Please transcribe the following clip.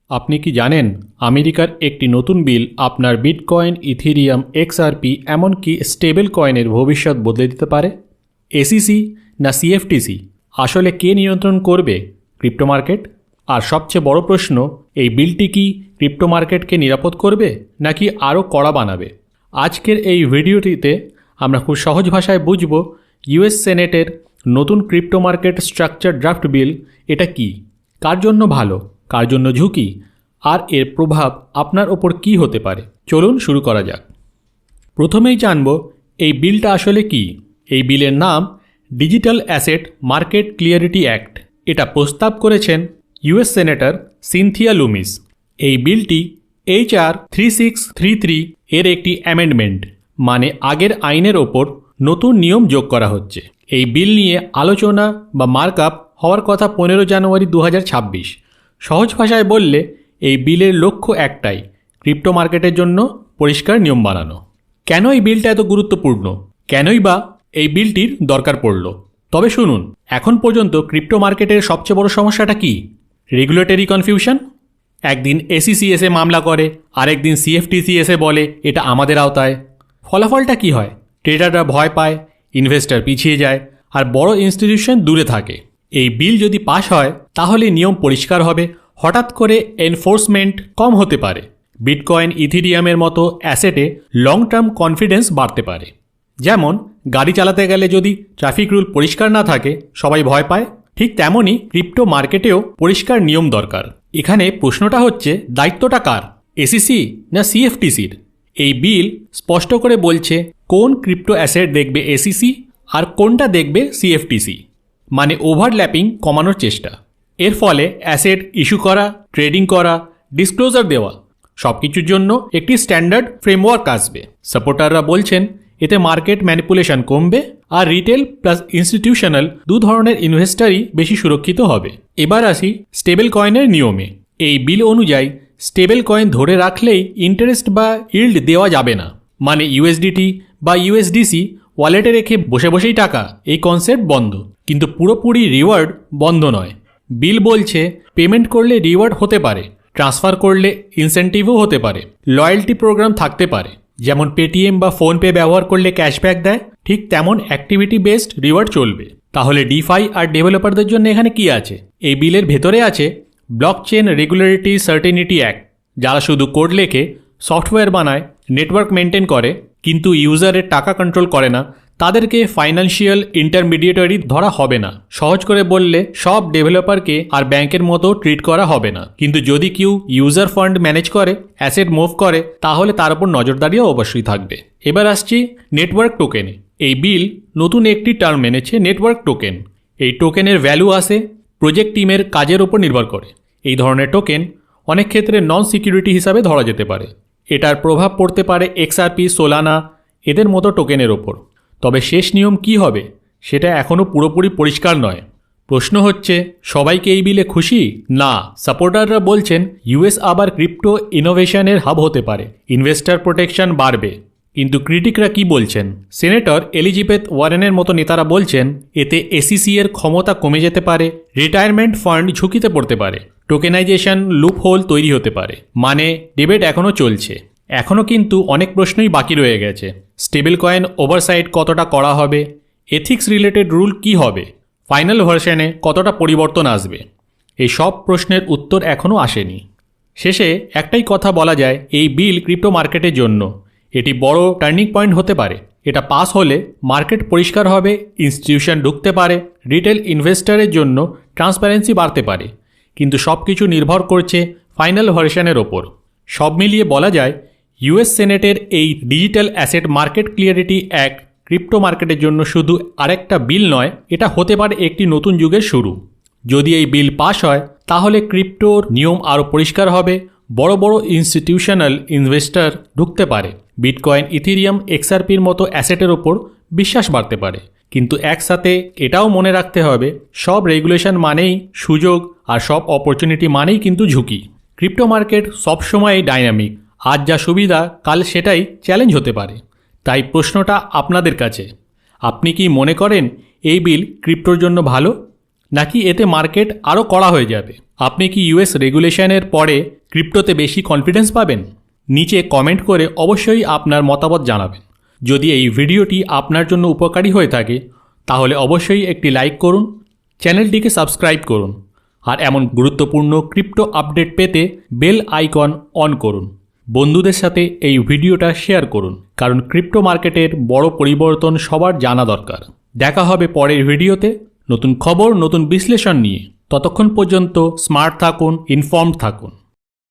আপনি কি জানেন আমেরিকার একটি নতুন বিল আপনার বিটকয়েন, ইথেরিয়াম, এক্সআরপি এমনকি স্টেবল কয়েনের ভবিষ্যৎ বদলে দিতে পারে? এসইসি না সিএফটিসি? আসলে কে নিয়ন্ত্রণ করবে ক্রিপ্টো মার্কেট? আর সবচেয়ে বড় প্রশ্ন, এই বিলটি কি ক্রিপ্টো মার্কেটকে নিরাপদ করবে নাকি আরও কড়া বানাবে? আজকের এই ভিডিওটিতে আমরা খুব সহজ ভাষায় বুঝব ইউএস সেনেটের নতুন ক্রিপ্টো মার্কেট স্ট্রাকচার ড্রাফট বিল। এটা কি, কার জন্য ভালো, কার জন্য ঝুঁকি, আর এর প্রভাব আপনার ওপর কী হতে পারে? চলুন শুরু করা যাক। প্রথমেই জানব এই বিলটা আসলে কি। এই বিলের নাম digital asset market clarity act. এটা প্রস্তাব করেছেন ইউএস সেনেটর সিনথিয়া লুমিস। এই বিলটি HR 3633 এর একটি অ্যামেন্ডমেন্ট, মানে আগের আইনের ওপর নতুন নিয়ম যোগ করা হচ্ছে। এই বিল নিয়ে আলোচনা বা মার্কআপ হওয়ার কথা 15 জানুয়ারি 2026। সহজ ভাষায় বললে এই বিলের লক্ষ্য একটাই, ক্রিপ্টো মার্কেটের জন্য পরিষ্কার নিয়ম বানানো। কেন এই বিলটা এত গুরুত্বপূর্ণ? কেনই বা এই বিলটির দরকার পড়ল? তবে শুনুন, এখন পর্যন্ত ক্রিপ্টো মার্কেটের সবচেয়ে বড় সমস্যাটা কি? Regulatory confusion. একদিন এসইসি এসে মামলা করে, আরেকদিন সিএফটিসি এসে বলে এটা আমাদের আওতায়। ফলাফলটা কি হয়? ট্রেডাররা ভয় পায়, ইনভেস্টর পিছিয়ে যায়, আর বড় ইনস্টিটিউশন দূরে থাকে। এই বিল যদি পাশ হয় তাহলে নিয়ম পরিষ্কার হবে, হঠাৎ করে এনফোর্সমেন্ট কম হতে পারে, বিটকয়েন, ইথেরিয়ামের মতো অ্যাসেটে লং টার্ম কনফিডেন্স বাড়তে পারে। যেমন গাড়ি চালাতে গেলে যদি ট্রাফিক রুল পরিষ্কার না থাকে সবাই ভয় পায়, ঠিক তেমনই ক্রিপ্টো মার্কেটেও পরিষ্কার নিয়ম দরকার। এখানে প্রশ্নটা হচ্ছে, দায়িত্বটা কার, এসইসি না সিএফটিসির? এই বিল স্পষ্ট করে বলছে কোন ক্রিপ্টো অ্যাসেট দেখবে এসইসি আর কোনটা দেখবে সিএফটিসি, মানে ওভারল্যাপিং কমানোর চেষ্টা। এর ফলে অ্যাসেট ইস্যু করা, ট্রেডিং করা, ডিসক্লোজার দেওয়া, সব কিছুর জন্য একটি স্ট্যান্ডার্ড ফ্রেমওয়ার্ক আসবে। সাপোর্টাররা বলছেন এতে মার্কেট ম্যানিপুলেশন কমবে আর রিটেল প্লাস ইনস্টিটিউশনাল দু ধরনের ইনভেস্টারই বেশি সুরক্ষিত হবে। এবার আসি স্টেবল কয়েনের নিয়মে। এই বিল অনুযায়ী স্টেবল কয়েন ধরে রাখলেই ইন্টারেস্ট বা ইল্ড দেওয়া যাবে না, মানে ইউএসডিটি বা ইউএসডিসি ওয়ালেটে রেখে বসে বসেই টাকা, এই কনসেপ্ট বন্ধ। কিন্তু পুরোপুরি রিওয়ার্ড বন্ধ নয়। বিল বলছে পেমেন্ট করলে রিওয়ার্ড হতে পারে, ট্রান্সফার করলে ইনসেন্টিভও হতে পারে, লয়্যালটি প্রোগ্রাম থাকতে পারে, যেমন পেটিএম বা ফোনপে ব্যবহার করলে ক্যাশব্যাক দেয়, ঠিক তেমন অ্যাক্টিভিটি বেসড রিওয়ার্ড চলবে। তাহলে ডিফাই আর ডেভেলপারদের জন্য এখানে কি আছে? এই বিলের ভেতরে আছে ব্লকচেন রেগুলেটরি সার্টেনিটি অ্যাক্ট। যারা শুধু কোড লেখে, সফটওয়্যার বানায়, নেটওয়ার্ক মেনটেন করে কিন্তু ইউজারের টাকা কন্ট্রোল করে না, তাদেরকে ফাইন্যান্সিয়াল ইন্টারমিডিয়েটরি ধরা হবে না। সহজ করে বললে সব ডেভেলপারকে আর ব্যাংকের মতো ট্রিট করা হবে না। কিন্তু যদি কেউ ইউজার ফান্ড ম্যানেজ করে, অ্যাসেট মুভ করে, তাহলে তার উপর নজরদারিও অবশ্যই থাকবে। এবার আসছি নেটওয়ার্ক টোকেনে। এই বিল নতুন একটি টার্ম এনেছে, নেটওয়ার্ক টোকেন। এই টোকেনের ভ্যালু আসে প্রজেক্ট টিমের কাজের উপর নির্ভর করে। এই ধরনের টোকেন অনেক ক্ষেত্রে নন সিকিউরিটি হিসাবে ধরা যেতে পারে। এটার প্রভাব পড়তে পারে এক্সআরপি, সোলানা এদের মতো টোকেনের ওপর। তবে শেষ নিয়ম কি হবে সেটা এখনও পুরোপুরি পরিষ্কার নয়। প্রশ্ন হচ্ছে, সবাইকে এই বিলে খুশি? না। সাপোর্টাররা বলছেন ইউএস আবার ক্রিপ্টো ইনোভেশনের হাব হতে পারে, ইনভেস্টর প্রোটেকশন বাড়বে। কিন্তু ক্রিটিকরা কি বলছেন? সেনেটর এলিজাবেথ ওয়ারেনের মতো নেতারা বলছেন এতে এসইসি এর ক্ষমতা কমে যেতে পারে, রিটায়ারমেন্ট ফান্ড ঝুঁকিতে পড়তে পারে, টোকেনাইজেশন লুপহোল তৈরি হতে পারে। মানে ডিবেট এখনও চলছে। এখনও কিন্তু অনেক প্রশ্নই বাকি রয়ে গেছে। স্টেবল কয়েন ওভারসাইট কতটা করা হবে, এথিক্স রিলেটেড রুল কি হবে, ফাইনাল ভার্সনে কতটা পরিবর্তন আসবে, এই সব প্রশ্নের উত্তর এখনও আসেনি। শেষে একটাই কথা বলা যায়, এই বিল ক্রিপ্টো মার্কেটের জন্য এটি বড় টার্নিং পয়েন্ট হতে পারে। এটা পাস হলে মার্কেট পরিষ্কার হবে, ইনস্টিটিউশন ঢুকতে পারে, রিটেল ইনভেস্টরের জন্য ট্রান্সপারেন্সি বাড়তে পারে। কিন্তু সব কিছু নির্ভর করছে ফাইনাল ভার্সনের ওপর। সব মিলিয়ে বলা যায় ইউএস সেনেটের এই digital asset market clarity act crypto মার্কেটের জন্য শুধু আরেকটা বিল নয়, এটা হতে পারে একটি নতুন যুগের শুরু। যদি এই বিল পাস হয় তাহলে ক্রিপ্টোর নিয়ম আরও পরিষ্কার হবে, বড় বড় ইনস্টিটিউশনাল ইনভেস্টর ঢুকতে পারে, বিটকয়েন, ইথেরিয়াম, এক্সআরপির মতো অ্যাসেটের ওপর বিশ্বাস বাড়তে পারে। কিন্তু একসাথে এটাও মনে রাখতে হবে, সব রেগুলেশন মানেই সুযোগ আর সব অপরচুনিটি মানেই কিন্তু ঝুঁকি। ক্রিপ্টো মার্কেট সবসময়ই ডাইনামিক, আজ যা সুবিধা কাল সেটাই চ্যালেঞ্জ হতে পারে। তাই প্রশ্নটা আপনাদের কাছে, আপনি কি মনে করেন এই বিল ক্রিপ্টোর জন্য ভালো নাকি এতে মার্কেট আরও কড়া হয়ে যাবে? আপনি কি ইউএস রেগুলেশনের পরে ক্রিপ্টোতে বেশি কনফিডেন্স পাবেন? নিচে কমেন্ট করে অবশ্যই আপনার মতামত জানাবেন। যদি এই ভিডিওটি আপনার জন্য উপকারী হয়ে থাকে তাহলে অবশ্যই একটি লাইক করুন, চ্যানেলটিকে সাবস্ক্রাইব করুন আর এমন গুরুত্বপূর্ণ ক্রিপ্টো আপডেট পেতে বেল আইকন অন করুন। বন্ধুদের সাথে এই ভিডিওটা শেয়ার করুন, কারণ ক্রিপ্টো মার্কেটের বড় পরিবর্তন সবার জানা দরকার। দেখা হবে পরের ভিডিওতে নতুন খবর, নতুন বিশ্লেষণ নিয়ে। ততক্ষণ পর্যন্ত স্মার্ট থাকুন, ইনফর্মড থাকুন।